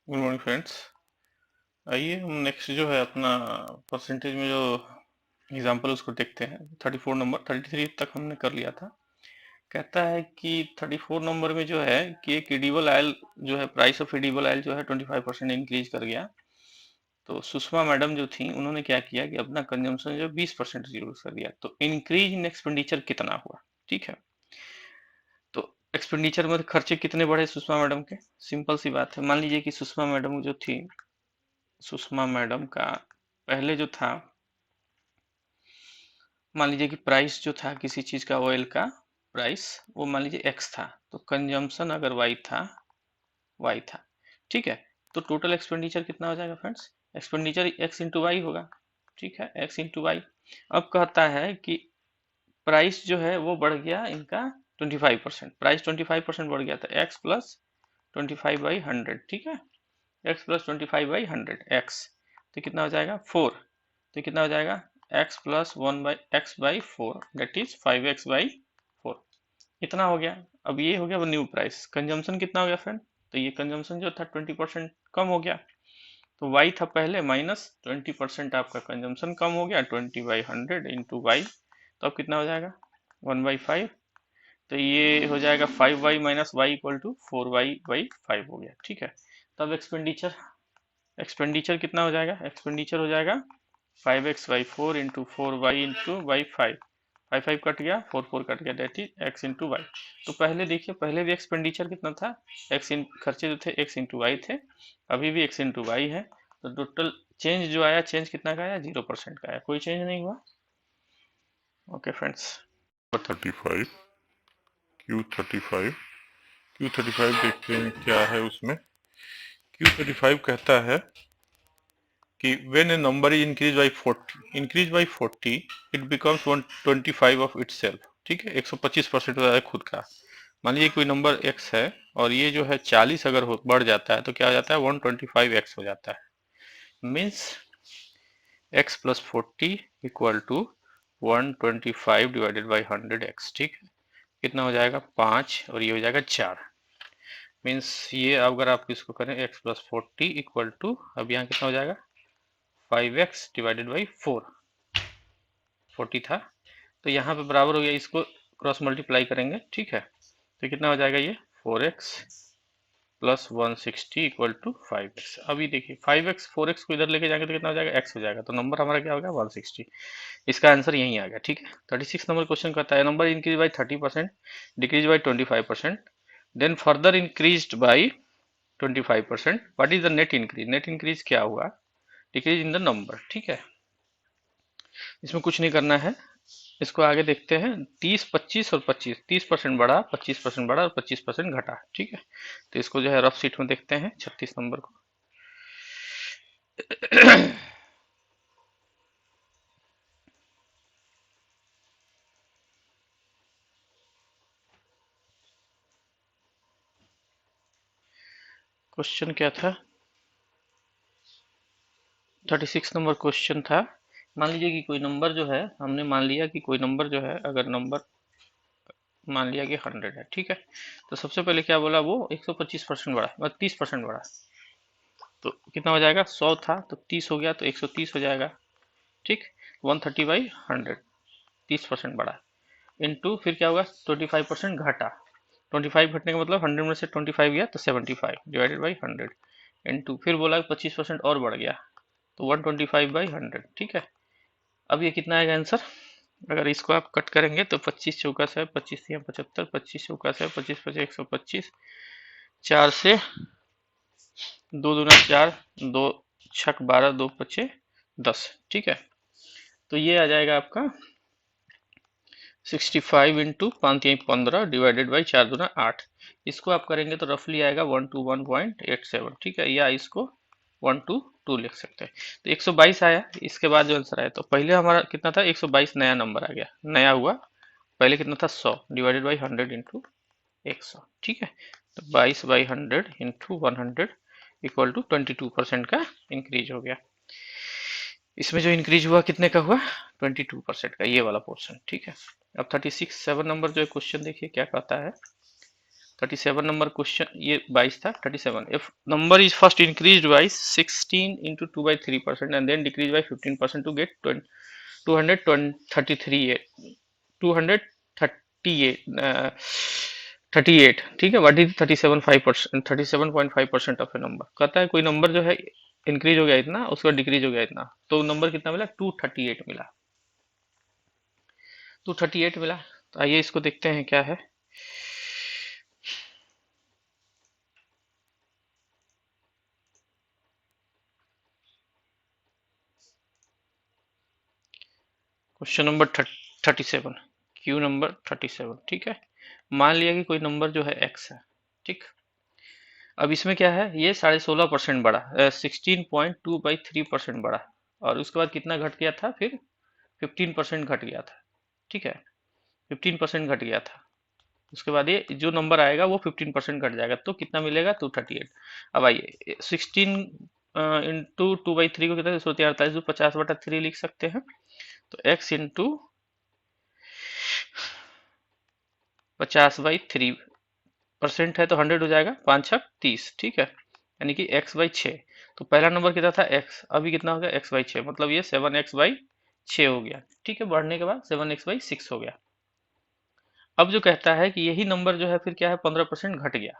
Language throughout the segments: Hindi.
Good morning friends. आइए हम नेक्स्ट जो है अपना परसेंटेज में जो एग्जांपल उसको देखते हैं। 34 नंबर 33 तक हमने कर लिया था। कहता है कि 34 नंबर में जो है कि एक एडिबल ऑयल जो है प्राइस ऑफ एडिबल ऑयल जो है 25% इंक्रीज कर गया। तो सुषमा मैडम जो थी उन्होंने क्या किया कि अपना कंजम्पशन जो 20% रिड्यूस कर दिया। तो इंक्रीज इन एक्सपेंडिचर कितना हुआ? ठीक है, तो एक्सपेंडिचर में खर्चे कितने बढ़े सुषमा मैडम के? सिंपल सी बात है। मान लीजिए कि सुषमा मैडम जो थी, सुषमा मैडम का पहले जो था, मान लीजिए कि प्राइस जो था किसी चीज का, ऑयल का प्राइस, वो मान लीजिए एक्स था। तो कंजम्पशन अगर वाई था, वाई था, ठीक है। तो टोटल एक्सपेंडिचर कितना हो जाएगा friends? Expenditure X into Y होगा, ठीक है, एक्स इंटू वाई। अब कहता है कि प्राइस जो है वो बढ़ गया इनका 25%, प्राइस 25% बढ़ गया था, एक्स प्लस 25/100, ठीक है, एक्स प्लस 25/100 एक्स। तो कितना हो जाएगा 4। तो कितना हो जाएगा x plus 1/x/4, that is 5x/4। इतना हो गया। अब ये हो गया वो न्यू प्राइस। कंजम्पशन कितना हो गया फ्रेंड? तो ये कंजम्पशन जो था 20% कम हो गया। तो y था पहले माइनस 20%, आपका कंजम्पशन कम हो गया 20/100 इंटू वाई। तो अब कितना हो जाएगा 1/5। तो ये हो जाएगा 5y minus Y equal to 4y/5 हो गया, ठीक है। तब एक्सपेंडिचर, एक्सपेंडिचर कितना हो जाएगा? एक्सपेंडिचर हो जाएगा 5x/4 into 4y into Y 5। 5 cut गया, 4 कट गया, that is x into Y. तो पहले देखिए, पहले भी एक्सपेंडिचर कितना था, एक्स इन खर्चे जो थे x इंटू वाई थे, अभी भी x इंटू वाई है। तो टोटल चेंज जो आया, चेंज कितना का आया? 0% का आया, कोई चेंज नहीं हुआ। ओके फ्रेंड्स, 35 Q35, Q35 देखते हैं क्या है उसमें। Q35 कहता है कि when a number is increased by 40 it becomes 125 of itself, ठीक है, 125% हो जाता है खुद का। मान लीजिए कोई नंबर x है और ये जो है 40 अगर बढ़ जाता है तो क्या हो जाता है 125x हो जाता है। Means x plus 40 equal to 125 divided by 100x, ठीक है। कितना हो जाएगा 5 और ये हो जाएगा 4। मीन्स ये अगर आप इसको करें x प्लस 40 इक्वल टू, अब यहाँ कितना हो जाएगा 5x डिवाइडेड बाई 4, 40 था। तो यहाँ पे बराबर हो गया, इसको क्रॉस मल्टीप्लाई करेंगे, ठीक है। तो कितना हो जाएगा ये 4x plus 160 equal to 5x। अभी देखिए 5x 4x को इधर लेके जाएंगे तो कितना हो जाएगा x हो जाएगा। तो नंबर हमारा क्या हो गया 160। इसका आंसर यही आ गया, ठीक है। 36 नंबर क्वेश्चन कहता है number increase by 30%, decrease by 25%, then further increased by 25%, what is the net increase? Net increase क्या हुआ? डिक्रीज इन द नंबर, ठीक है। इसमें कुछ नहीं करना है, इसको आगे देखते हैं। 30, 25 और 25, 30% बढ़ा, 25% बढ़ा और 25% घटा, ठीक है। तो इसको जो है रफ शीट में देखते हैं 36 नंबर को। क्वेश्चन क्या था? 36 नंबर क्वेश्चन था। मान लीजिए कि कोई नंबर जो है, हमने मान लिया कि कोई नंबर जो है, अगर नंबर मान लिया कि 100 है, ठीक है। तो सबसे पहले क्या बोला, वो 125% बढ़ा, मतलब 30% बढ़ा। तो कितना हो जाएगा 100 था तो 30 हो गया, तो 130 हो जाएगा, ठीक। 130/100, 30% बढ़ा, इनटू फिर क्या होगा 25% घटा। 25 घटने का मतलब 100 में से 25 गया तो 75 डिवाइडेड बाई 100, इनटू फिर बोला 25% और बढ़ गया तो 125/100, ठीक है। अब ये कितना आएगा आंसर? अगर इसको आप कट करेंगे तो 25 चौका से 25 या 75, 25 चौका से 25 25 125, 4 से 2 दूना 4, 2 छक 12, 2 पचे 10, ठीक है। तो ये आ जाएगा आपका 65 इंटू 5×15 डिवाइडेड बाई 4 दूना 8। इसको आप करेंगे तो रफली आएगा 121.87, ठीक है, या इसको 122 लिख सकते हैं। तो 122 आया, इसके बाद जो आंसर आया, तो पहले हमारा कितना था 122, नया नंबर आ गया, नया हुआ। पहले कितना था 100 डिवाइडेड बाई 100 इंटू 100, ठीक है। तो 22/100 इंटू 100 इक्वल टू 22% का इंक्रीज हो गया। इसमें जो इंक्रीज हुआ कितने का हुआ 22% का, ये वाला पोर्शन, ठीक है। अब 36 7 नंबर जो है क्वेश्चन देखिए क्या कहता है। 37 नंबर क्वेश्चन, ये 22 था, 37। If number is first increased by 16 into 2 by 3% and then decreased by 15% to get 233 238 38, ठीक है। What is 37.5%, 37.5% of A number. कहता है कोई नंबर जो है इंक्रीज हो गया इतना, उसका डिक्रीज हो गया इतना, तो नंबर कितना मिला? 238 मिला, 238 मिला। तो आइए इसको देखते हैं क्या है। क्वेश्चन नंबर 37, क्यू नंबर 37, ठीक है। मान लिया कि कोई नंबर जो है एक्स है, ठीक। अब इसमें क्या है, ये 16.5% बढ़ा, 16.2/3% बढ़ा, और उसके बाद कितना घट गया था फिर? 15% घट गया था, ठीक है। 15% घट गया था। उसके बाद ये जो नंबर आएगा वो 15% घट जाएगा, तो कितना मिलेगा? 238। अब आइए 16 इंटू 2/3 को कितना, 148, जो 50/3 लिख सकते हैं। तो x इंटू 50/3% है तो 100 हो जाएगा, 5×6 = 30, ठीक है। यानी कि x/6। तो पहला नंबर कितना था? x, अभी कितना हो गया? x/6, मतलब ये 7x/6 हो गया, ठीक है। बढ़ने के बाद 7x/6 हो गया। अब जो कहता है कि यही नंबर जो है फिर क्या है, 15% घट गया,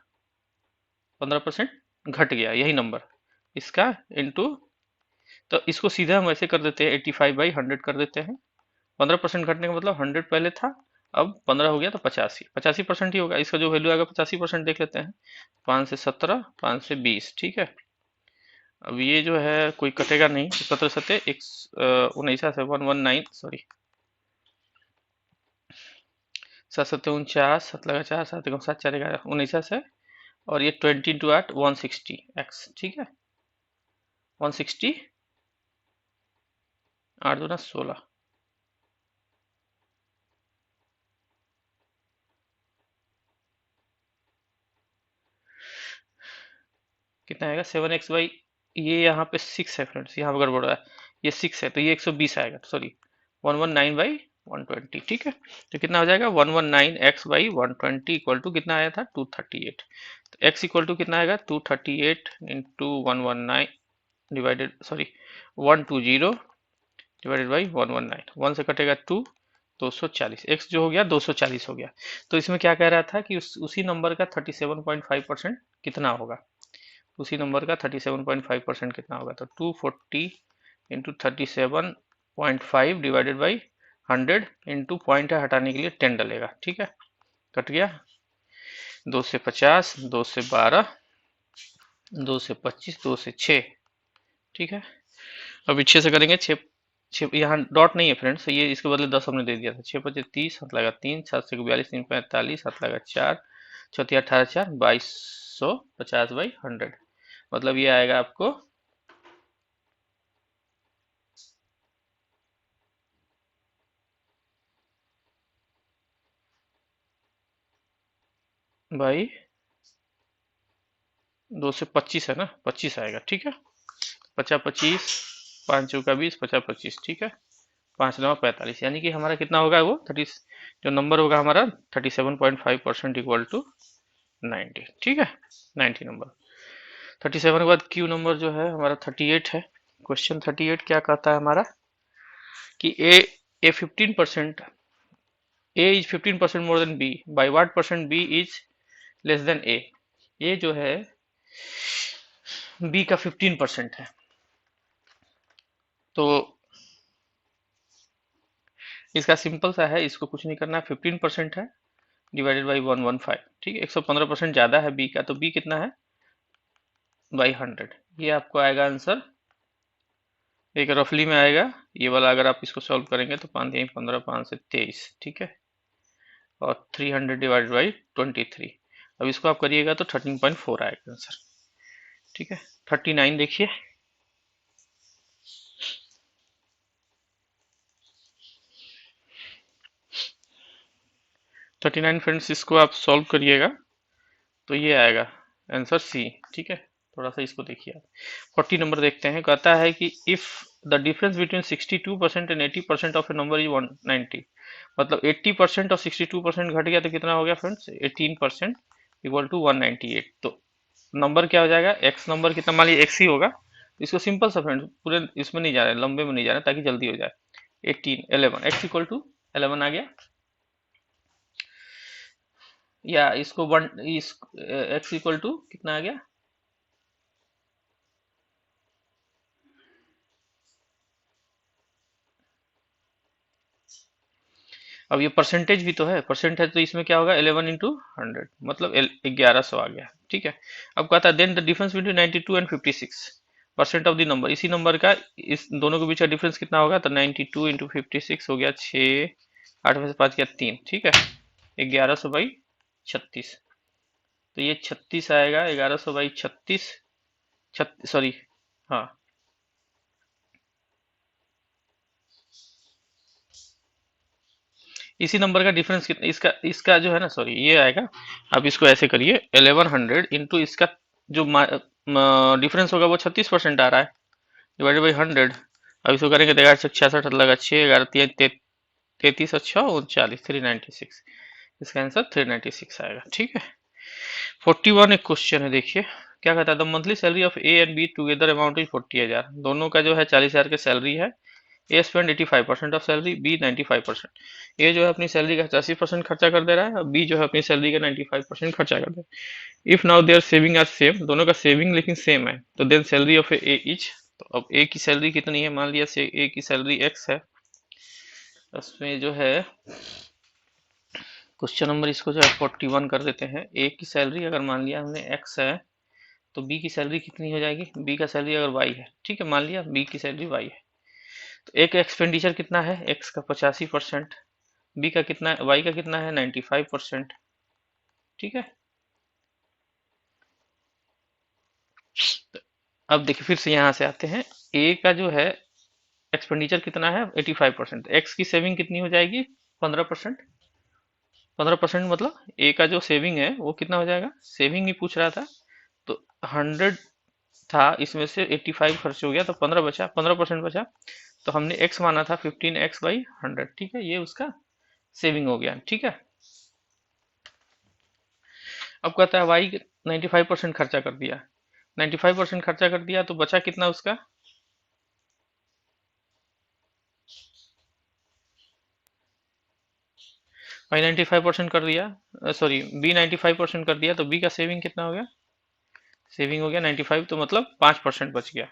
15% घट गया यही नंबर इसका, इंटू, तो इसको सीधे हम ऐसे कर देते हैं, 85/100 कर देते हैं। 15% घटने का मतलब 100 पहले था, अब 15 हो गया तो 85% ही होगा। इसका जो वैल्यू आएगा 85% देख लेते हैं। 5 से 17, 5 से 20, ठीक है। अब ये जो है कोई कटेगा नहीं, 17 सत्ते 19 से 119, सॉरी 7×7 = 49, 7 लगा 4, 7×7 = 4, 11, 19 से, और ये 20 इंटू 8 160x, ठीक है। 160, 8 दूना 16, कितना आएगा? 7x/, ये यहाँ पे 6 है फ्रेंड्स, यहाँ पर गड़बड़ है, ये 6 है तो ये 120 आएगा, सॉरी 119/120, ठीक है। तो कितना हो जाएगा? 119x/120 इक्वल टू कितना आया था? 238। तो x इक्वल टू कितना आएगा? 238 into 119 divided, sorry 120 divided by 119, 1 से कटेगा 2, 240, x जो हो गया 240 हो गया। तो इसमें क्या कह रहा था कि उसी नंबर का 37.5% कितना होगा, उसी नंबर का 37.5% कितना होगा? तो 240 into 37.5 divided by 100 into point है हटाने के लिए 10 डलेगा, ठीक है। कट गया, 2 से 50, 2 से 12, 2 से 25, 2 से 6, ठीक है। अभी 6 से करेंगे, 6 6 यहाँ डॉट नहीं है फ्रेंड्स, ये इसके बदले 10 हमने दे दिया था। 6 5 30, 7 लगा 3, 7 से 42, 3 45, 7 लगा 4, 4 18, 4 2250/100, मतलब ये आएगा आपको भाई 2 से 25 है ना, 25 आएगा, ठीक है। 50 25, 5 चौका 20, 50 25, ठीक है। 5 9 45, यानी कि हमारा कितना होगा वो 30, जो नंबर होगा हमारा 37.5% इक्वल टू 90, ठीक है। 90 नंबर। 37 के बाद क्यू नंबर जो है हमारा 38 है। क्वेश्चन 38 क्या कहता है हमारा कि A 15%, A is 15% more than B, by what percent B is less than A. ये जो है बी का 15% है, तो इसका सिंपल सा है, इसको कुछ नहीं करना, 15% है डिवाइडेड बाई 115, ठीक है। 115% ज्यादा है बी का, तो बी कितना है? बाई 100। ये आपको आएगा आंसर, एक रफली में आएगा ये वाला। अगर आप इसको सॉल्व करेंगे तो 5 3 15, 5 से 23, ठीक है, और 300 डिवाइडेड बाई 23। अब इसको आप करिएगा तो 13.4 आएगा आंसर, ठीक है। 39 देखिए, 39 फ्रेंड्स, इसको आप सॉल्व करिएगा तो ये आएगा आंसर सी, ठीक है। थोड़ा सा इसको देखिए आप। 40 नंबर देखते हैं, कहता है कि if the difference between 62% and 80% of A number is 190, मतलब 80% और 62% घट गया तो कितना हो गया फ्रेंड्स? 18%, equal to 198। तो नंबर क्या हो जाएगा, एक्स नंबर कितना, मान लीजिए एक्स ही होगा, तो इसको सिंपल सा फ्रेंड पूरे इसमें नहीं जा रहे, लंबे में नहीं जा रहे, ताकि जल्दी हो जाए। 18 11 एक्स इक्वल टू 11 आ गया, या इसको वन इस एक्स इक्वल टू कितना आ गया, अब ये परसेंटेज भी तो है, परसेंट है तो इसमें क्या होगा 11 इंटू 100 मतलब 1100 आ गया, ठीक है। अब कहता है then the difference between 92 and 56 percent of the number, इसी नंबर का इस दोनों के बीच का डिफरेंस कितना होगा, तो 92 इंटू 56 हो गया 6, 8 में से 5 गया 3, ठीक है। 1100 बाई 36, तो ये 36 आएगा, 1100 बाई 36, सॉरी, हाँ इसी नंबर का डिफरेंस कितना, इसका इसका जो है ना, सॉरी ये आएगा। अब इसको ऐसे करिए 1100 इंटू इसका जो डिफरेंस होगा वो 36% आ रहा है, डिवाइडेड बाई 100। अब इसको करेंगे तो 11 66 लगा 6 11 33 अच्छा 39 396, इसका आंसर 396 आएगा, ठीक है। 41 एक क्वेश्चन है, देखिए क्या कहता है, the monthly salary of A and be together amount is 40,000, दोनों का जो है 40,000 की सैलरी है। A spend 85% of salary, B 95%। ए जो है अपनी सैलरी का 80% खर्चा कर दे रहा है, और बी जो है अपनी सैलरी का 95% खर्चा कर दे रहा है। If now their saving are same, दोनों का सेविंग लेकिन सेम है, तो then salary of A is, तो अब ए की सैलरी कितनी है, मान लिया से ए की सैलरी एक्स है, उसमें जो है क्वेश्चन नंबर इसको जो है 41 कर देते हैं। ए की सैलरी अगर मान लिया हमने एक्स है, तो बी की सैलरी कितनी हो जाएगी, बी का सैलरी अगर वाई है, ठीक है, मान लिया बी की सैलरी वाई है, तो एक एक्सपेंडिचर कितना है, एक्स का 85%, बी का कितना है, वाई का कितना है 95%, ठीक है। तो अब देखिए फिर से यहाँ से आते हैं, ए का जो है एक्सपेंडिचर कितना है 85%, एक्स की सेविंग कितनी हो जाएगी 15%, 15% मतलब ए का जो सेविंग है वो कितना हो जाएगा, सेविंग ही पूछ रहा था, तो 100 था, इसमें से 85 खर्च हो गया, तो 15 बचा, 15% बचा, तो हमने x माना था 15x बाई 100, ठीक है, ये उसका सेविंग हो गया, ठीक है। अब कहता है y 95% खर्चा कर दिया, 95% खर्चा कर दिया, तो बचा कितना उसका, y 95% कर दिया, सॉरी b 95% कर दिया, तो b का सेविंग कितना हो गया, सेविंग हो गया 95, तो मतलब 5% बच गया,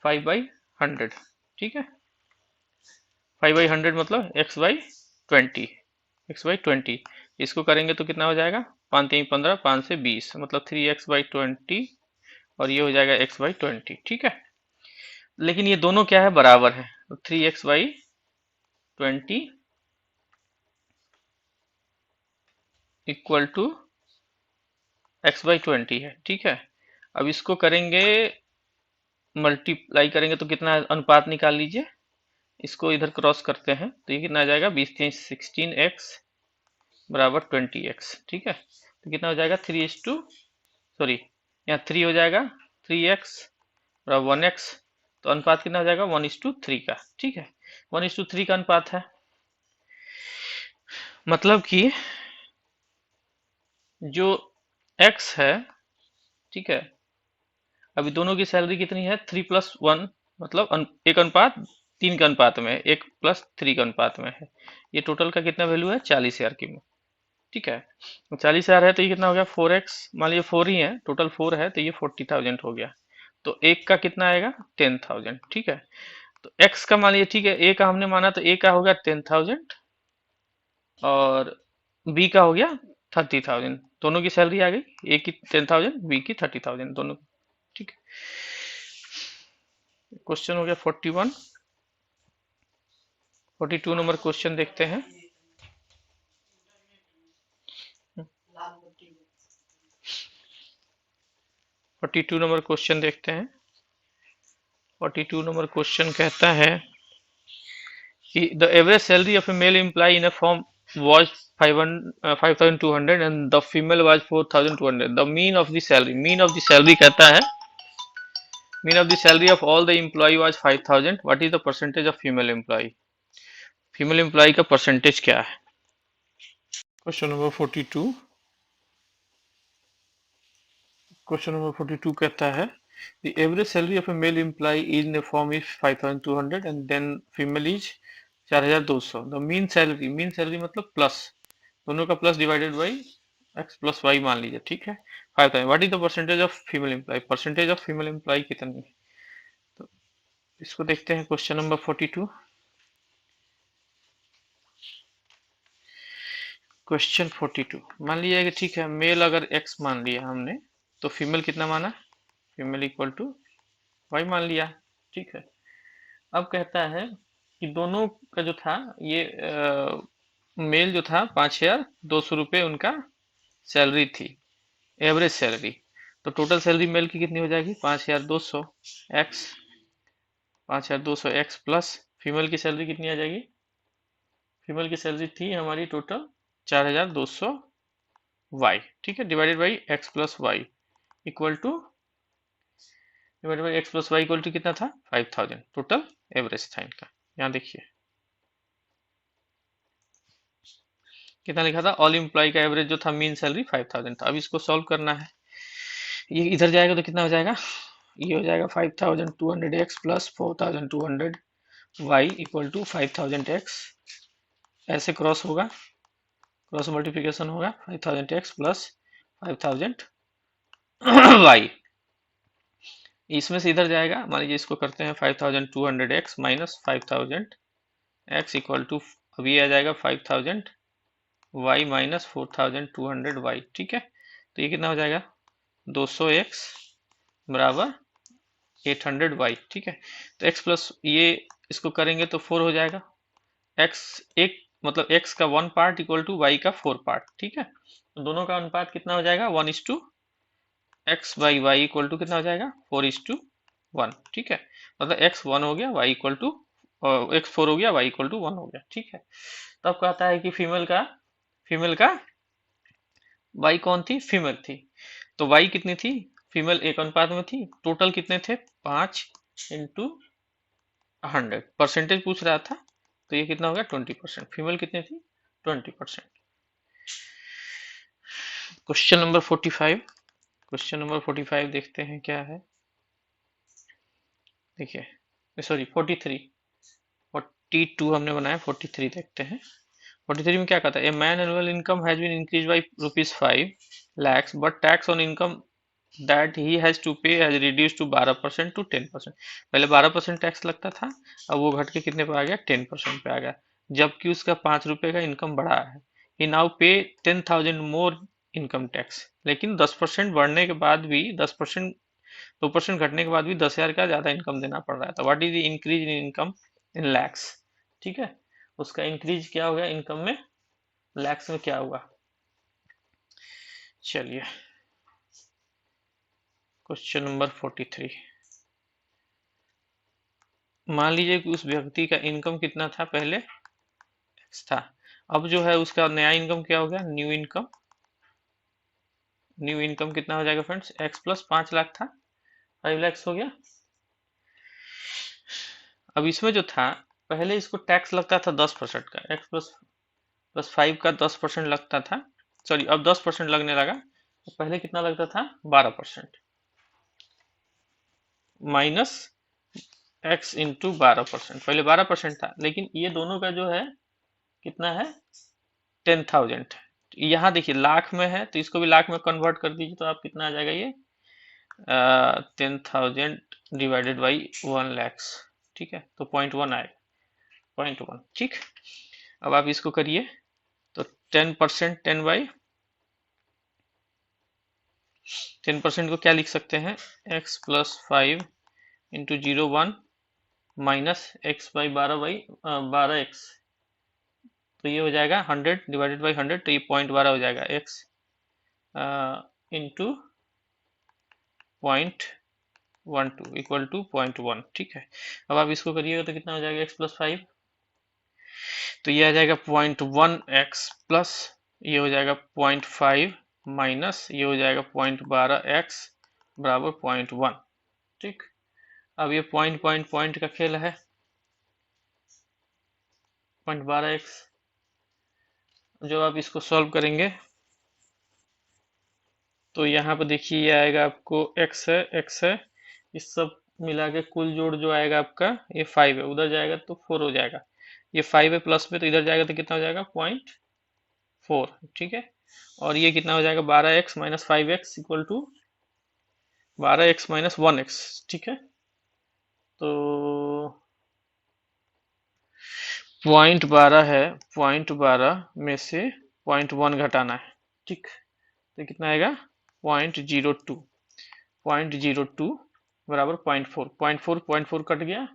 5/100, ठीक है। 5/100 मतलब x/20, x/20, इसको करेंगे तो कितना हो जाएगा, 5×3 = 15, 5 से 20 मतलब 3x/20, और ये हो जाएगा x/20, ठीक है। लेकिन ये दोनों क्या है, बराबर है, तो 3x/20 इक्वल टू x/20 है, ठीक है। अब इसको करेंगे मल्टीप्लाई करेंगे तो कितना अनुपात निकाल लीजिए, इसको इधर क्रॉस करते हैं तो ये कितना आ जाएगा, 20×3 = 16x बराबर 20x, ठीक है। तो कितना हो जाएगा 3:, सॉरी यहाँ 3 हो जाएगा, 3x बराबर 1x, तो अनुपात कितना हो जाएगा 1:3 का, ठीक है। 1:3 का अनुपात है, मतलब कि जो x है, ठीक है, अभी दोनों की सैलरी कितनी है 3+1, मतलब एक अनुपात 3 के अनुपात में, 1+3 के अनुपात में है, ये टोटल का कितना वैल्यू है 40,000 की, ठीक है। 40,000 है तो ये कितना हो गया 4x, मान लीजिए 4 ही है, टोटल 4 है, तो ये 40,000 हो गया, तो एक का कितना आएगा 10,000, ठीक है। तो x का मान लीजिए, ठीक है, a का हमने माना तो a का हो गया 10,000, और b का हो गया 30,000, दोनों की सैलरी आ गई, a की 10,000 b की 30,000 दोनों, ठीक है। क्वेश्चन हो गया 41। 42 नंबर क्वेश्चन देखते हैं। 42 नंबर क्वेश्चन देखते हैं। 42 नंबर क्वेश्चन कहता है कि the average salary of a male employ in a firm was 5,200 and the female was 4,200, the mean of the salary, mean of the salary कहता है, mean of the salary of all the employee was 5,000, what is the percentage of female employee, female employ का परसेंटेज क्या है। क्वेश्चन नंबर 42, क्वेश्चन नंबर 42 कहता है the average salary of a male employee in a firm is 5200 and then female is 4200. the mean salary मतलब प्लस दोनों का plus divided by x plus Y मान लीजिए, ठीक है 5000. What is the percentage of female employ, percentage of female employ कितनी है? तो इसको देखते हैं क्वेश्चन नंबर 42. क्वेश्चन 42 मान लिया कि ठीक है मेल अगर x मान लिया हमने तो फीमेल कितना माना, फीमेल इक्वल टू y मान लिया, ठीक है. अब कहता है कि दोनों का जो था ये मेल जो था 5200 रुपये उनका सैलरी थी, एवरेज सैलरी. तो टोटल सैलरी मेल की कितनी हो जाएगी 5200 एक्स, 5200 एक्स प्लस फीमेल की सैलरी कितनी आ जाएगी, फीमेल की सैलरी थी हमारी टोटल 4200 वाई, ठीक है, divided by X plus Y equal to, divided by X plus Y equal to कितना था 5000. टोटल एवरेज था इनका. यहाँ देखिए कितना लिखा था, ऑल एम्प्लॉय का एवरेज जो था मीन सैलरी 5000 था. अब इसको सॉल्व करना है, ये इधर जाएगा तो कितना हो जाएगा, ये हो जाएगा 5200 X plus 4200 Y equal to 5000 X, ऐसे क्रॉस होगा, क्रॉस मल्टीप्लिकेशन होगा 5000 एक्स प्लस 5000 वाई. इसमें से इधर जाएगा, मान लीजिए इसको करते हैं 5200 X minus 5000 X equal to, अब ये आ जाएगा 5000 वाई माइनस 4200 वाई, ठीक है. तो ये कितना हो जाएगा 200 एक्स बराबर 800 वाई, ठीक है. तो x प्लस ये इसको करेंगे तो 4 हो जाएगा, x एक मतलब x का 1 पार्ट इक्वल टू y का 4 पार्ट, ठीक है. तो दोनों का अनुपात कितना हो जाएगा 1:, x by Y equal to कितना हो जाएगा 4:1, ठीक है. मतलब x 1 हो गया y इक्वल टू, x 4 हो गया y इक्वल टू 1 हो गया, ठीक है. तब कहता है कि फीमेल का y कौन थी, फीमेल थी. तो y कितनी थी, फीमेल एक अनुपात में थी, टोटल कितने थे 5 इंटू 100, परसेंटेज पूछ रहा था तो ये कितना हो गया 20%. फीमेल कितनी थी 20%. क्वेश्चन नंबर 45, क्वेश्चन नंबर 45 देखते हैं क्या है. देखिए सॉरी 43, 42 हमने बनाया, 43 देखते हैं. 43 में क्या कहता है, a man annual income has been increase by ₹5 lakhs but tax on income that he has to pay has reduce to 12% to 10%. पहले 12% टैक्स लगता था, अब वो घट के कितने पे आ गया 10% पे आ गया, जबकि उसका ₹5 का इनकम बढ़ा है. ही नाउ पे 10,000 मोर इनकम टैक्स. लेकिन 10% बढ़ने के बाद भी 10%, 2% घटने के बाद भी 10,000 का ज्यादा इनकम देना पड़ रहा है. तो what is the increase in income in lakhs, ठीक है. उसका इंक्रीज क्या हो गया इनकम में, लैक्स में क्या हुआ. चलिए क्वेश्चन नंबर 43, मान लीजिए कि उस व्यक्ति का इनकम कितना था, पहले x था, अब जो है उसका नया इनकम क्या हो गया, न्यू इनकम. न्यू इनकम कितना हो जाएगा फ्रेंड्स, x प्लस 5 लाख था, 5 lakhs हो गया. अब इसमें जो था पहले इसको टैक्स लगता था 10% का, x प्लस 5 का 10% लगता था, सॉरी अब 10% लगने लगा. तो पहले कितना लगता था 12%, माइनस x इंटू 12%, पहले 12% था, लेकिन ये दोनों का जो है कितना है 10,000. यहाँ देखिए लाख में है तो इसको भी लाख में कन्वर्ट कर दीजिए तो आप कितना आ जाएगा ये 10,000 डिवाइडेड बाई 1 lakhs, ठीक है. तो 0.1 आएगा, 0.1, ठीक. अब आप इसको करिए तो 10%, 10% को क्या लिख सकते हैं, x plus 5 into 0.1 minus x by 12x, तो ये हो जाएगा 100 डिवाइडेड बाई 100, तो ये 0.12 हो जाएगा x इंटू 0.12 इक्वल टू 0.1, ठीक है. अब आप इसको करिएगा तो कितना हो जाएगा x प्लस 5, तो ये आ जाएगा 0.1x प्लस ये हो जाएगा 0.5 माइनस ये हो जाएगा 0.12x बराबर 0.1, ठीक. अब ये पॉइंट का खेल है, 0.12x. जब आप इसको सॉल्व करेंगे तो यहाँ पे देखिए ये आएगा आपको एक्स है, इस सब मिला के कुल जोड़ जो आएगा आपका ये 5 है, उधर जाएगा तो 4 हो जाएगा। ये 5 है प्लस में, तो इधर जाएगा तो कितना हो जाएगा 0.4, ठीक है। और ये कितना हो जाएगा 12x - 5x equal to 12x - 1x, ठीक है। तो 0.12 है, 0.12 में से 0.1 घटाना है, ठीक। तो कितना आएगा 0.02, 0.02 बराबर 0.4, 0.4 0.4 कट गया।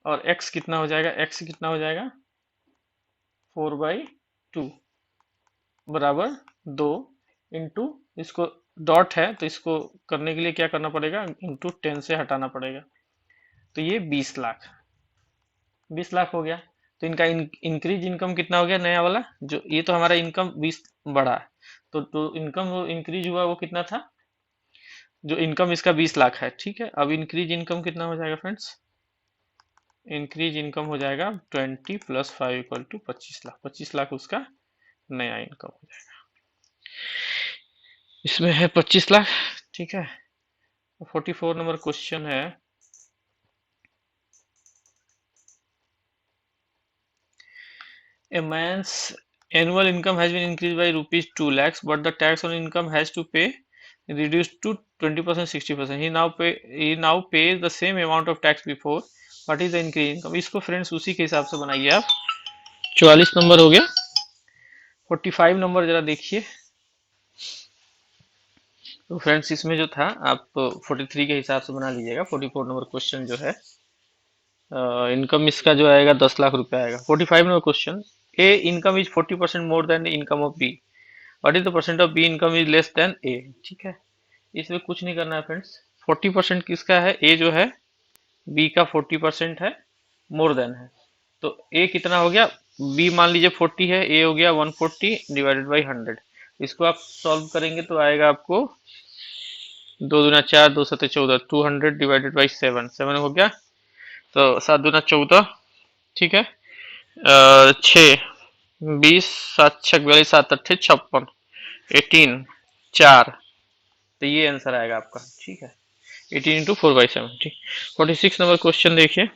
और x कितना हो जाएगा, x कितना हो जाएगा 4/2 बराबर 2 इंटू, इसको डॉट है तो इसको करने के लिए क्या करना पड़ेगा, इंटू 10 से हटाना पड़ेगा। तो ये 20 लाख, 20 लाख हो गया। तो इनका इंक्रीज इनकम कितना हो गया नया वाला, जो ये तो हमारा इनकम 20 बढ़ा है, तो इनकम वो इंक्रीज हुआ वो कितना था, जो इनकम इसका 20 लाख है, ठीक है। अब इंक्रीज इनकम कितना हो जाएगा फ्रेंड्स, इंक्रीज इनकम हो जाएगा 20 + 5 = 25 लाख, 25 लाख उसका नया इनकम हो जाएगा। इसमें है 25 लाख, ठीक है। 44 नंबर क्वेश्चन है, a man's annual income has been increased by rupees 2 lakhs, but the tax on income has to pay reduced to 20%, 60%. He now pays the same amount of tax before. What is the increase income? इसको फ्रेंड्स उसी के हिसाब से बनाइए आप। 44 नंबर हो गया। 45 नंबर जरा देखिए। तो फ्रेंड्स इसमें जो था आप 43 के हिसाब से बना लीजिएगा। 44 नंबर क्वेश्चन जो है, इनकम इसका जो आएगा 10 लाख रुपए आएगा। 45 number question, A income is 40% more than income of B, what is the percent of B income is less than A, ठीक है। इसमें कुछ नहीं करना है फ्रेंड्स। 40% किसका है, ए जो है, बी का 40% है, मोर देन है। तो ए कितना हो गया, बी मान लीजिए 40 है, ए हो गया 140 डिवाइडेड बाई 100। इसको आप सॉल्व करेंगे तो आएगा आपको 2 दूना 4, 2 सत्ते 14, 200 डिवाइडेड बाई 7, 7 हो गया। तो 7 दूना 14, ठीक है। 6 20, 7 6 42, 7 8 56, 18 4। तो ये आंसर आएगा आपका, ठीक है। 18 इंटू 4/7, ठीक। 46 नंबर क्वेश्चन देखिए।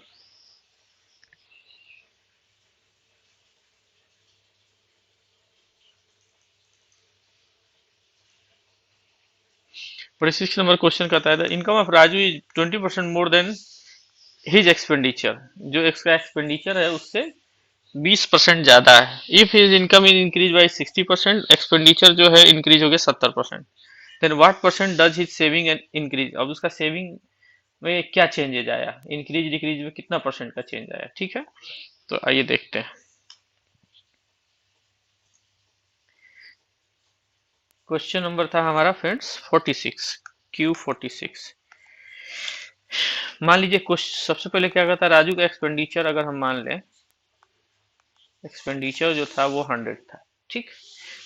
46 नंबर क्वेश्चन कहता है income of Raju is 20% more than his expenditure, जो इसका एक्सपेंडिचर है उससे 20% ज्यादा है। If his income is increase by 60%, expenditure जो है इंक्रीज हो गया 70%, then what percent does his saving and increase. अब उसका सेविंग में क्या चेंजेज आया, इंक्रीज डिक्रीज में कितना परसेंट का चेंज आया, ठीक है। तो आइए देखते हैं। क्वेश्चन नंबर था हमारा फ्रेंड्स 46, Q46। मान लीजिए क्वेश्चन सबसे पहले क्या कहता है, राजू का एक्सपेंडिचर अगर हम मान लें, एक्सपेंडिचर जो था वो 100 था, ठीक।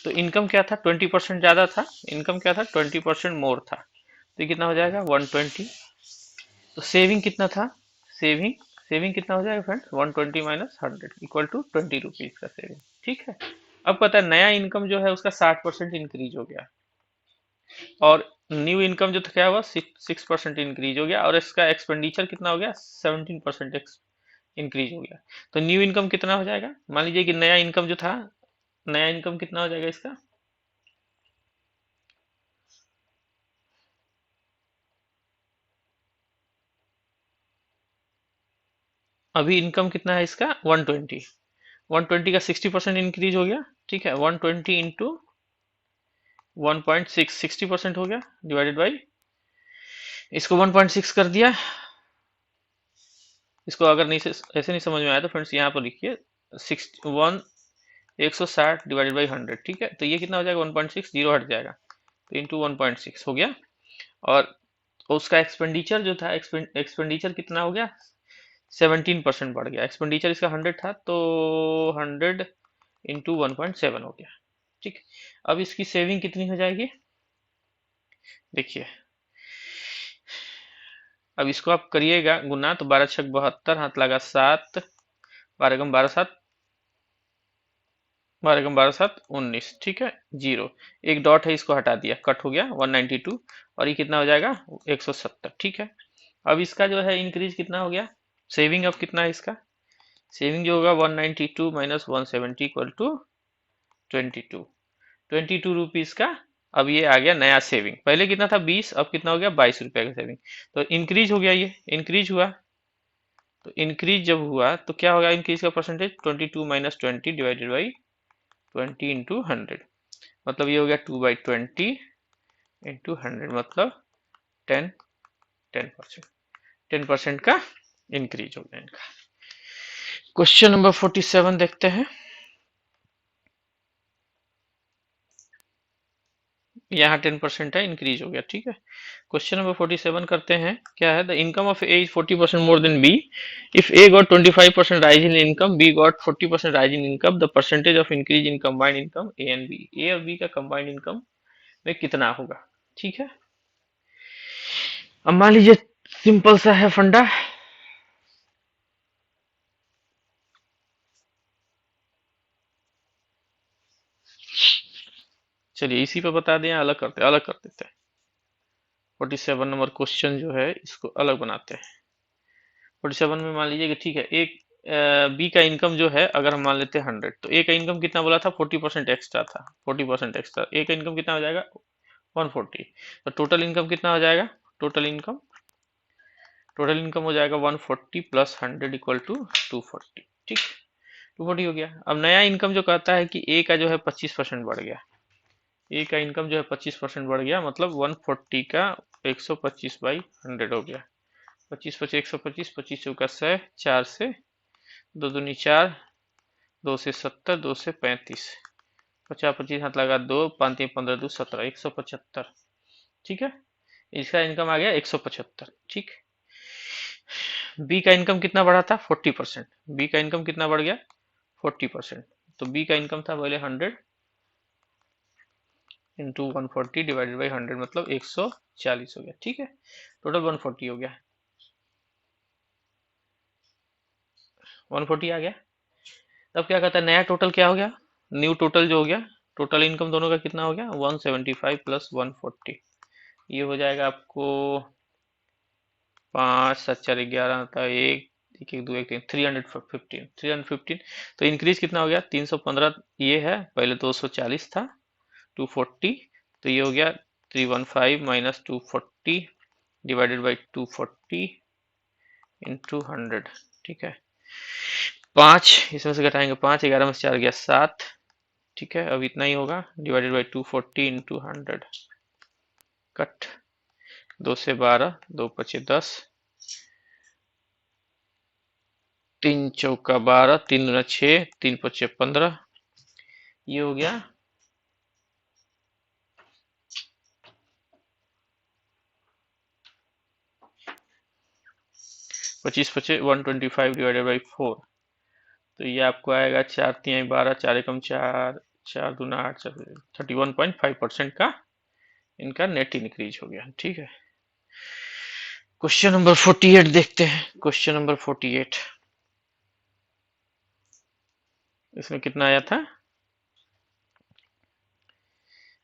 तो इनकम क्या था, 20% ज्यादा था, इनकम क्या था 20% मोर था, तो ये कितना हो जाएगा 120। तो सेविंग कितना था, सेविंग सेविंग कितना हो जाएगा फ्रेंड्स, 120 - 100 इक्वल टू 20 रुपीज का सेविंग, ठीक है। अब पता है नया इनकम जो है उसका 60% इंक्रीज हो गया, और न्यू इनकम जो था क्या हुआ 6% इंक्रीज हो गया, और इसका एक्सपेंडिचर कितना हो गया 17% इंक्रीज हो गया। तो न्यू इनकम कितना हो जाएगा, मान लीजिए कि नया इनकम जो था, नया इनकम कितना हो जाएगा इसका, अभी इनकम कितना है इसका 120, 120 का 60% इंक्रीज हो गया, ठीक है। 120 इंटू 1.6, 60% हो गया, डिवाइडेड बाई, इसको 1.6 कर दिया। इसको अगर नहीं ऐसे नहीं समझ में आया तो फ्रेंड्स यहाँ पर लिखिए 160 डिवाइडेड बाई 100, ठीक है। तो ये कितना हो जाएगा 1.6, जीरो हट जाएगा, तो इंटू 1.6 हो गया। और उसका एक्सपेंडिचर जो था, एक्सपेंडिचर कितना हो गया 17% बढ़ गया। एक्सपेंडिचर इसका 100 था तो 100 इंटू 1.7 हो गया, ठीक। अब इसकी सेविंग कितनी हो जाएगी, देखिए। अब इसको आप करिएगा गुना, तो 12 छक 72, हाथ लगा 7, 12 कम 12 7 12 कम 12 7 19, ठीक है, जीरो, एक डॉट है इसको हटा दिया, कट हो गया 192, और ये कितना हो जाएगा 170, ठीक है। अब इसका जो है इंक्रीज कितना हो गया, सेविंग अब कितना है इसका, सेविंग जो होगा 192 माइनस 170 इक्वल टू 22, 22 रुपीज का। अब ये आ गया नया सेविंग, पहले कितना था 20, अब कितना हो गया 22 रुपए का सेविंग, तो इंक्रीज हो गया, ये इंक्रीज हुआ। तो इंक्रीज जब हुआ तो क्या होगा इंक्रीज का percentage, 22 minus 20 divided by 20 into 100, मतलब ये हो गया 2/20 इंटू 100, मतलब 10, 10%, 10% का इंक्रीज हो गया इनका। क्वेश्चन नंबर 47 देखते हैं। यहाँ 10% है, इंक्रीज हो गया, ठीक है। क्वेश्चन नंबर 47 करते हैं, क्या है, the income of A is 40% more than B, if A got 25% rise in income, B got 40% rise in income, the percentage of increase in combined income A and B, A और बी का कंबाइंड इनकम में कितना होगा, ठीक है। अब मान लीजिए सिंपल सा है फंडा, चलिए इसी पे बता दें, अलग करते हैं, अलग कर देते हैं। 47 नंबर क्वेश्चन जो है इसको अलग बनाते हैं। 47 में मान लीजिए कि ठीक है, एक बी का इनकम जो है अगर हम मान लेते हैं 100, तो ए का इनकम कितना बोला था, 40% एक्स्ट्रा था, 40% एक्स्ट्रा, ए का इनकम कितना हो जाएगा 140, तो टोटल इनकम कितना हो जाएगा, टोटल इनकम हो जाएगा 140 प्लस 100 इक्वल टू 240, ठीक, 240 हो गया। अब नया इनकम जो कहता है कि ए का जो है 25% बढ़ गया, ए का इनकम जो है 25% बढ़ गया, मतलब 140 का 125/100 हो गया, 25 25 125, 25 चौका 100, 4 से 2 दूनी 4, 2 से 70, 2 से 35, 50 25 हाथ लगा 2, 5 3 15 2 17, 175, ठीक है। इसका इनकम आ गया 175, ठीक। बी का इनकम कितना बढ़ा था 40%, बी का इनकम कितना बढ़ गया 40%, तो बी का इनकम था पहले 100 इंटू 140 डिवाइडेड बाई 100, मतलब 140 हो गया, ठीक है, टोटल 140 हो गया, 140 आ गया। तब क्या कहता है नया टोटल क्या हो गया, न्यू टोटल जो हो गया, टोटल इनकम दोनों का कितना हो गया 175 प्लस 140, ये हो जाएगा आपको 5 7 4 11 था, एक एक एक दो एक तीन, 315, 315, तो इंक्रीज कितना हो गया 315, ये है पहले 240 था 240, तो ये हो गया 315 माइनस 240 डिवाइडेड बाई 240 इंटू 100, ठीक है। 5 इसमें से घटाएंगे 5, 11 में से 4 गया 7, ठीक है, अब इतना ही होगा डिवाइडेड बाई 240 इंटू 100, कट 2 से 12, 2 पचे 10, 3 चौका 12, 3 दूना 6, 3 पचे 15, ये हो गया 25 पचे 125 डिवाइडेड बाई 4, तो ये आपको आएगा 4 3 12, 4 एकम 4, 4 दूना 8, 31.5% का इनका नेट इंक्रीज हो गया, ठीक है। क्वेश्चन नंबर 48 देखते हैं, क्वेश्चन नंबर 48, इसमें कितना आया था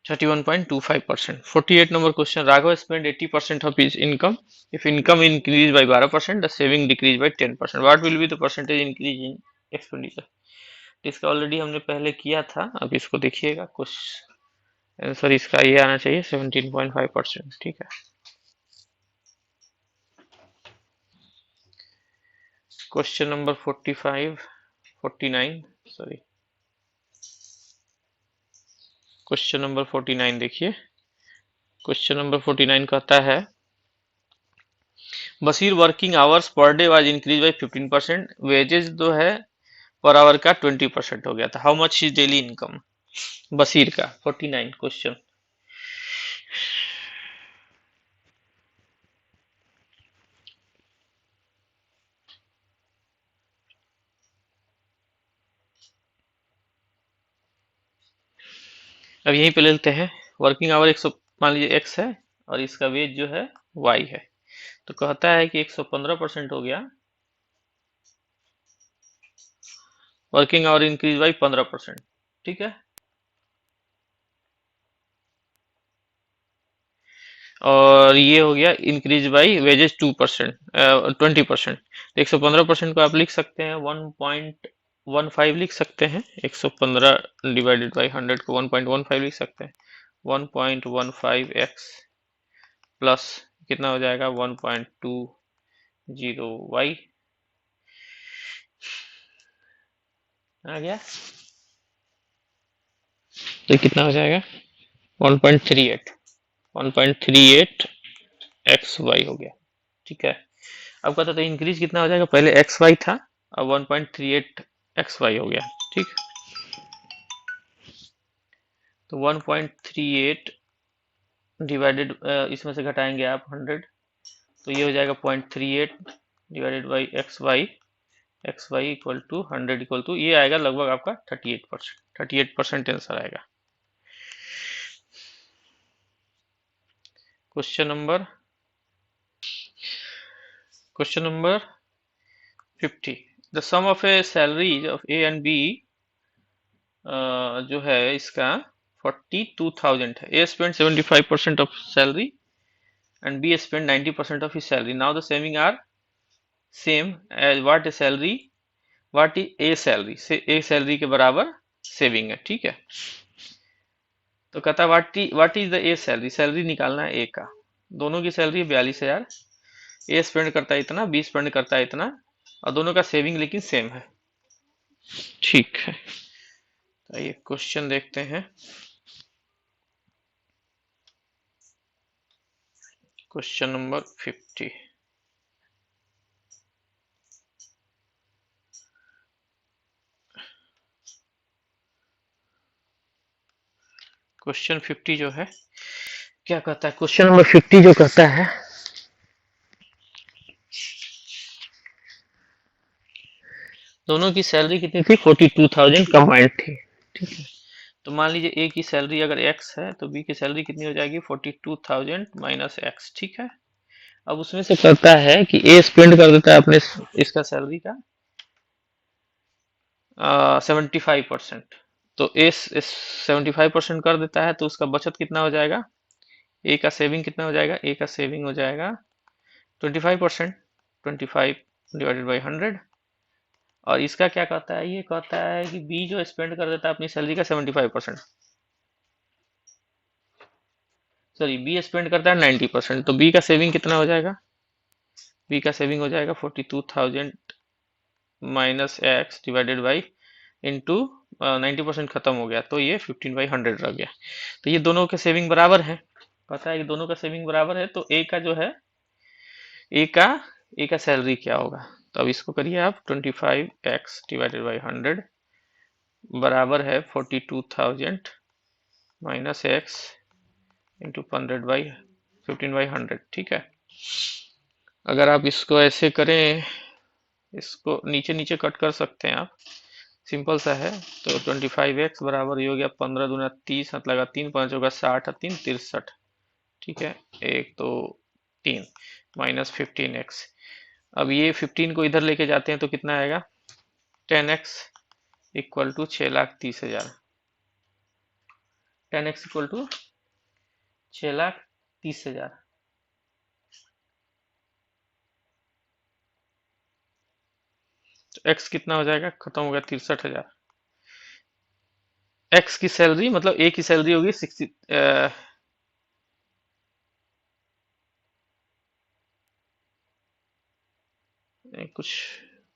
31.25%। 48 number question, Raghav spent 80% of his income. If income increased by 12%, the saving decreased by 10%. What will be the percentage increase in expenditure? इसका ऑलरेडी हमने पहले किया था, अब इसको देखिएगा, कुछ आंसर इसका ये आना चाहिए 17.5%, ठीक है। Question number 45 49 sorry, question number 49 देखिए। क्वेश्चन नंबर 49 कहता है Bashir working hours per day was increase by 15%, wages जो है पर आवर का 20% हो गया था, how much is daily income Bashir का। 49 क्वेश्चन, अब यहीं पे ले लेते हैं, वर्किंग आवर 100 मान लीजिए एक्स है और इसका वेज जो है वाई है, तो कहता है कि 115% हो गया, वर्किंग आवर इंक्रीज बाई 15%, ठीक है। और ये हो गया इंक्रीज बाई वेजेस 2%, 20%। 115% को आप लिख सकते हैं 1.15 लिख सकते हैं। 115 डिवाइडेड बाई 100 को 1.15 लिख सकते हैं। 1.15x प्लस कितना हो जाएगा 1.20y आ गया। तो कितना हो जाएगा 1.38, 1.38 एक्स वाई हो गया। ठीक है। अब कहता था इंक्रीज कितना हो जाएगा, पहले एक्स वाई था, अब 1.38 एक्स वाई हो गया। ठीक, तो 1.38 डिवाइडेड, इसमें से घटाएंगे आप 100, तो ये हो जाएगा 0.38 divided by X Y equal to 100 equal to, ये आएगा लगभग आपका 38%। 38% आंसर आएगा। Question number 50। The sum of A salary of A and B जो है इसका 42,000 है। A spend 75% of salary and B spend 90% of his salary. Now the saving are same as what A salary, what is A salary से ए सैलरी के बराबर सेविंग है। ठीक है। तो कहता है what is the A salary, salary निकालना है ए का। दोनों की सैलरी 42,000, ए स्पेंड करता है इतना, बी स्पेंड करता है इतना, और दोनों का सेविंग लेकिन सेम है। ठीक है, तो ये क्वेश्चन देखते हैं। Question number 50। क्वेश्चन 50 जो है क्या कहता है, क्वेश्चन नंबर 50 जो कहता है दोनों की सैलरी कितनी थी, 42,000 कंबाइंड थी। ठीक है। तो मान लीजिए ए की सैलरी अगर एक्स है तो बी की सैलरी कितनी हो जाएगी 42,000 माइनस एक्स। ठीक है। अब उसमें से कहता है कि ए स्पेंड कर देता है अपने इसका सैलरी का 75%। तो ए 75% कर देता है तो उसका बचत कितना हो जाएगा, ए का सेविंग कितना हो जाएगा, ए का सेविंग हो जाएगा 25%, 25 डिवाइडेड बाई 100। और इसका क्या कहता है, ये कहता है कि बी जो स्पेंड कर देता है अपनी सैलरी का 75%, सॉरी बी स्पेंड करता है 90%, तो बी का सेविंग कितना हो जाएगा, बी का सेविंग हो जाएगा 42,000 minus x divided by into 90% खत्म हो गया तो ये 15/100 रह गया। तो ये दोनों के सेविंग बराबर है, पता है कि दोनों का सेविंग बराबर है। तो ए का जो है ए का ए का सैलरी क्या होगा, तो अब इसको करिए आप 25x डिवाइडेड बाई 100 बराबर है 42,000 माइनस एक्स इंटू 15/100। ठीक है। अगर आप इसको ऐसे करें, इसको नीचे नीचे कट कर सकते हैं आप, सिंपल सा है। तो 25x बराबर ये हो गया 15 दूना 30, हाथ लगा 3, 5 होगा 60, 3 63। ठीक है, 1 2 3 माइनस 15x। अब ये 15 को इधर लेके जाते हैं तो कितना आएगा 10x equal to 6,30,000। 10x equal to 6,30,000। तो x कितना हो जाएगा, खत्म हो गया 63,000। x की सैलरी मतलब a की सैलरी होगी 60, कुछ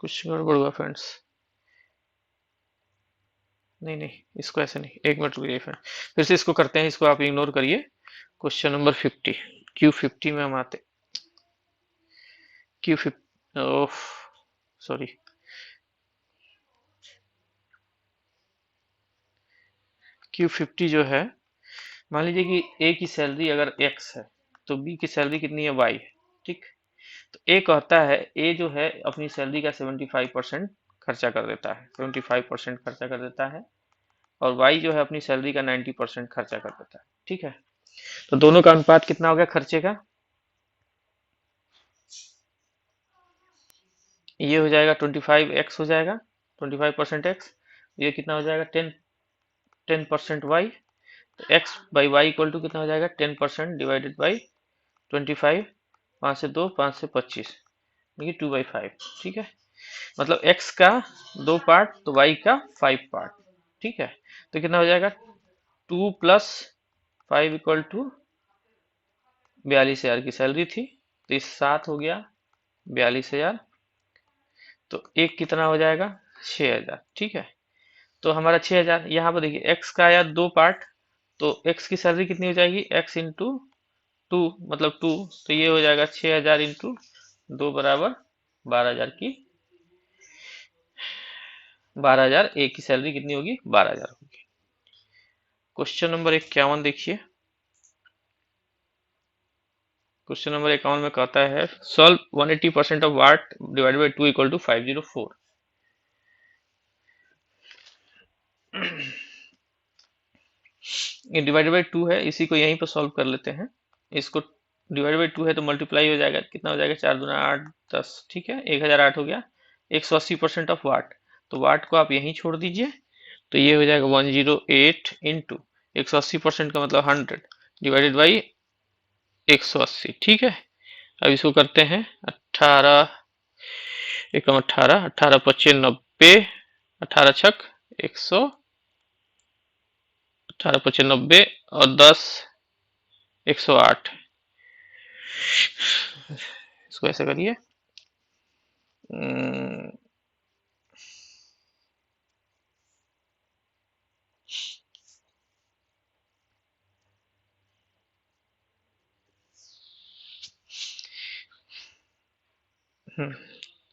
कुछ गड़बड़ हुआ फ्रेंड्स, नहीं नहीं इसको ऐसे नहीं, एक मिनट रुकिए फ्रेंड, फिर से इसको करते हैं, इसको आप इग्नोर करिए। क्वेश्चन नंबर 50, Q50 में हम आते, Q50 ओह सॉरी, Q50 जो है, मान लीजिए कि ए की सैलरी अगर x है तो बी की सैलरी कितनी है y है। ठीक। तो ए कहता है ए जो है अपनी सैलरी का 75% खर्चा कर देता है, 75% खर्चा कर देता है, और वाई जो है अपनी सैलरी का 90% खर्चा कर देता है। ठीक है। तो दोनों का अनुपात कितना हो गया खर्चे का, ये हो जाएगा 25x हो जाएगा, 25% x, ये कितना हो जाएगा 10, 10% वाई, तो X by Y equal to कितना हो जाएगा 10% डिवाइडेड बाई 25, 5 से 2, 5 से 25, देखिए 2/5। ठीक है, मतलब x का 2 पार्ट तो y का 5 पार्ट। ठीक है, तो कितना हो जाएगा 2 प्लस 5 इक्वल टू 42,000 की सैलरी थी, तो इस 7 हो गया 42,000, तो एक कितना हो जाएगा 6,000। ठीक है, तो हमारा 6,000, यहाँ पर देखिए x का आया 2 पार्ट, तो x की सैलरी कितनी हो जाएगी x इंटू 2, मतलब 2, तो ये हो जाएगा 6,000 इंटू 2 बराबर 12,000 की, 12,000, एक की सैलरी कितनी होगी 12,000 होगी। क्वेश्चन नंबर 51 देखिए, क्वेश्चन नंबर 51 में कहता है solve 180% of what divided by 2 equal to 504। ये डिवाइडेड बाई 2 है, इसी को यहीं पर सॉल्व कर लेते हैं। इसको डिवाइडेड बाई 2 है तो मल्टीप्लाई हो जाएगा, कितना हो जाएगा 4 दूना 8 10, ठीक है 1008 हो गया। 180% ऑफ वाट, तो वाट को आप यहीं छोड़ दीजिए, तो ये हो जाएगा 108 इंटू 180% का मतलब 100 डिवाइडेड बाई 180। ठीक है, अब इसको करते हैं 18 एकम 18, 18 पच्चीस 90, 18 छक 100, 18 पच्चीस 90 और 10 108। इसको ऐसे करिए,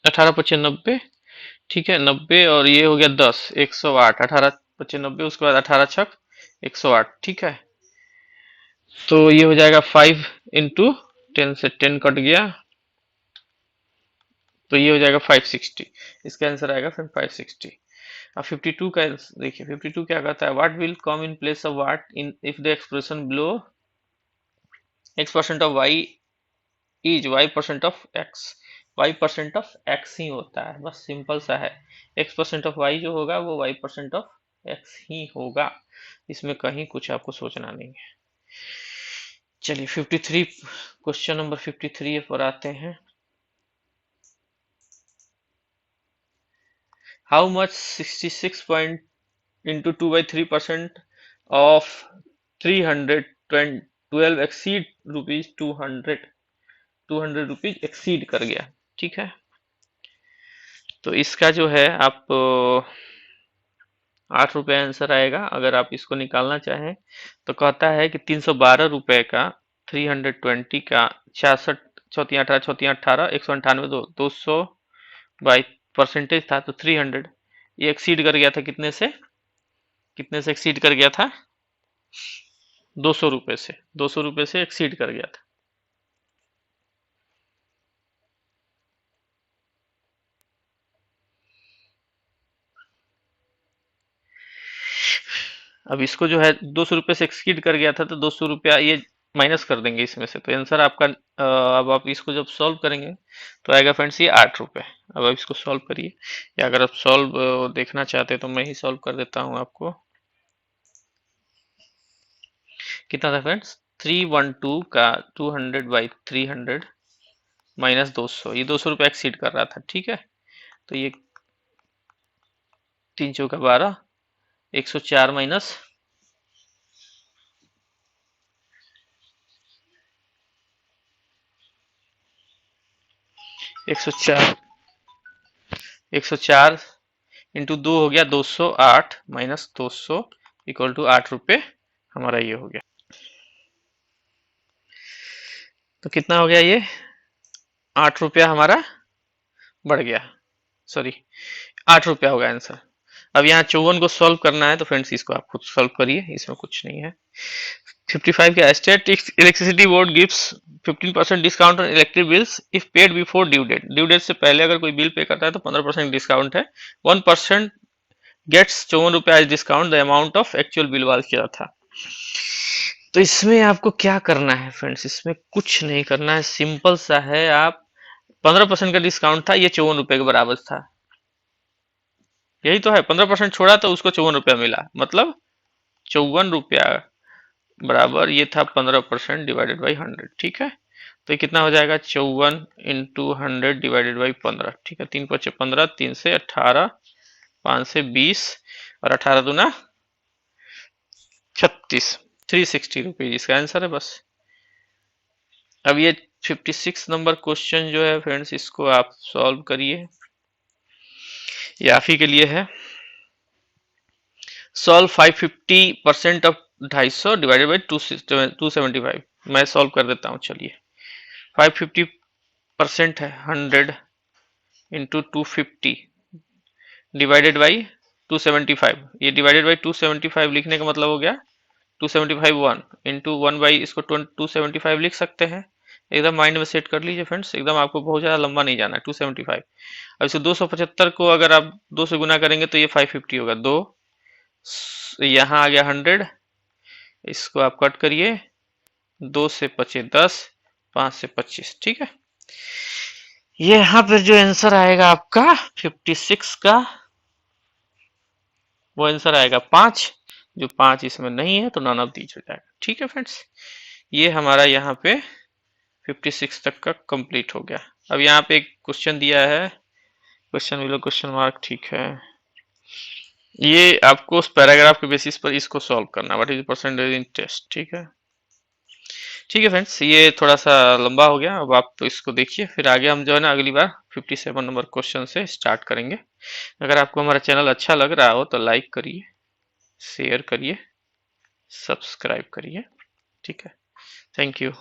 18 पच्चीस 90, ठीक है 90 और ये हो गया 10 108, 18 पच्चीस 90, उसके बाद 18 छक 108। ठीक है, तो ये हो जाएगा 5 इंटू 10 से 10 कट गया, तो ये हो जाएगा 560। इसका आंसर आएगा फिर 560। अब 52 का देखिए, 52 क्या कहता है, what will come in place of what in if the expression below x% of y is y% of x। y% of x ही होता है, बस सिंपल सा है। x% ऑफ y जो होगा वो y% ऑफ x ही होगा, इसमें कहीं कुछ आपको सोचना नहीं है। चलिए 53, क्वेश्चन नंबर 53 पर आते हैं। How much 66 point into 2/3% of 312 exceed rupees 200 rupees exceed कर गया। ठीक है, तो इसका जो है आप 8 रुपये आंसर आएगा। अगर आप इसको निकालना चाहें तो कहता है कि 312 रुपए का 320 का 66 चौथिया 18 चौथिया 18 198 200 बाई परसेंटेज था, तो 300 ये एक्सीड कर गया था, कितने से एक्सीड कर गया था 200 रुपए से, 200 रुपए से एक्सीड कर गया था। अब इसको जो है 200 रुपए से एक्सीड कर गया था, तो 200 रुपया ये माइनस कर देंगे इसमें से, तो आंसर आपका अब आप इसको जब सॉल्व करेंगे तो आएगा फ्रेंड्स ये 8 रुपए। अब आप इसको सॉल्व करिए, या अगर आप सॉल्व देखना चाहते हैं तो मैं ही सॉल्व कर देता हूं आपको। कितना था फ्रेंड्स 312 का 200 बाई 300 माइनस 200, ये 200 रुपये एक्सीड कर रहा था। ठीक है, तो ये 3 चौका 12, 104 माइनस 104, 104 इंटू 2 हो गया 208 माइनस 200 इक्वल टू 8 रुपये, हमारा ये हो गया। तो कितना हो गया ये 8 रुपया हमारा बढ़ गया, सॉरी 8 रुपया होगा आंसर। अब यहाँ 54 को सॉल्व करना है, तो फ्रेंड्स इसको आप खुद सॉल्व करिए, इसमें कुछ नहीं है। 55 का state electricity board gives 15% discount on electric bills if paid before due date. Due date से पहले अगर कोई बिल पे करता है तो 15% डिस्काउंट है। 1% गेट्स 54 रुपया discount the amount of actual bill was किया था। तो इसमें आपको क्या करना है फ्रेंड्स, इसमें कुछ नहीं करना है, सिंपल सा है। आप 15% का डिस्काउंट था, ये 54 रुपए के बराबर था, यही तो है। 15% छोड़ा तो उसको 54 रुपया मिला, मतलब ₹54 बराबर ये था 15% डिवाइडेड बाई 100। ठीक है, तो ये कितना हो जाएगा 54 इंटू 100 डिवाइडेड बाई 15। ठीक है, 3 पचे 15, 3 से 18, 5 से 20 और 18 दूना 36, ₹360 इसका आंसर है बस। अब ये 56 नंबर क्वेश्चन जो है फ्रेंड्स, इसको आप सॉल्व करिए, ये आप ही के लिए है। Solve 550% of 250 divided by 275। मैं सॉल्व कर देता हूँ, चलिए। 550% है 100 इंटू 250 डिवाइडेड बाई 275। ये डिवाइडेड बाई 275 लिखने का मतलब हो गया 275 1 इंटू 1 बाई इसको 275 लिख सकते हैं। एकदम माइंड में सेट कर लीजिए फ्रेंड्स, एकदम आपको बहुत ज़्यादा लंबा नहीं जाना है। 275, अब इसको 275 को अगर आप 2 से गुना करेंगे तो ये 550 होगा। 2 यहाँ आ गया 100, इसको आप कट करिए, 2 से बचे 10, 5 से 25। ठीक है, ये यहाँ पर जो आंसर आएगा आपका 56 का, वो आंसर आएगा 5। जो 5 इसमें नहीं है तो नन ऑफ दीज हो जाएगा। ठीक है फ्रेंड्स, ये हमारा यहाँ पे 56 तक का कंप्लीट हो गया। अब यहाँ पे एक क्वेश्चन दिया है, क्वेश्चन बिलो क्वेश्चन मार्क। ठीक है, ये आपको उस पैराग्राफ के बेसिस पर इसको सॉल्व करना, what is percentage in test. ठीक है, ठीक है फ्रेंड्स, ये थोड़ा सा लंबा हो गया। अब आप इसको देखिए, फिर आगे हम जो है ना अगली बार 57 नंबर क्वेश्चन से स्टार्ट करेंगे। अगर आपको हमारा चैनल अच्छा लग रहा हो तो लाइक करिए, शेयर करिए, सब्सक्राइब करिए। ठीक है, थैंक यू।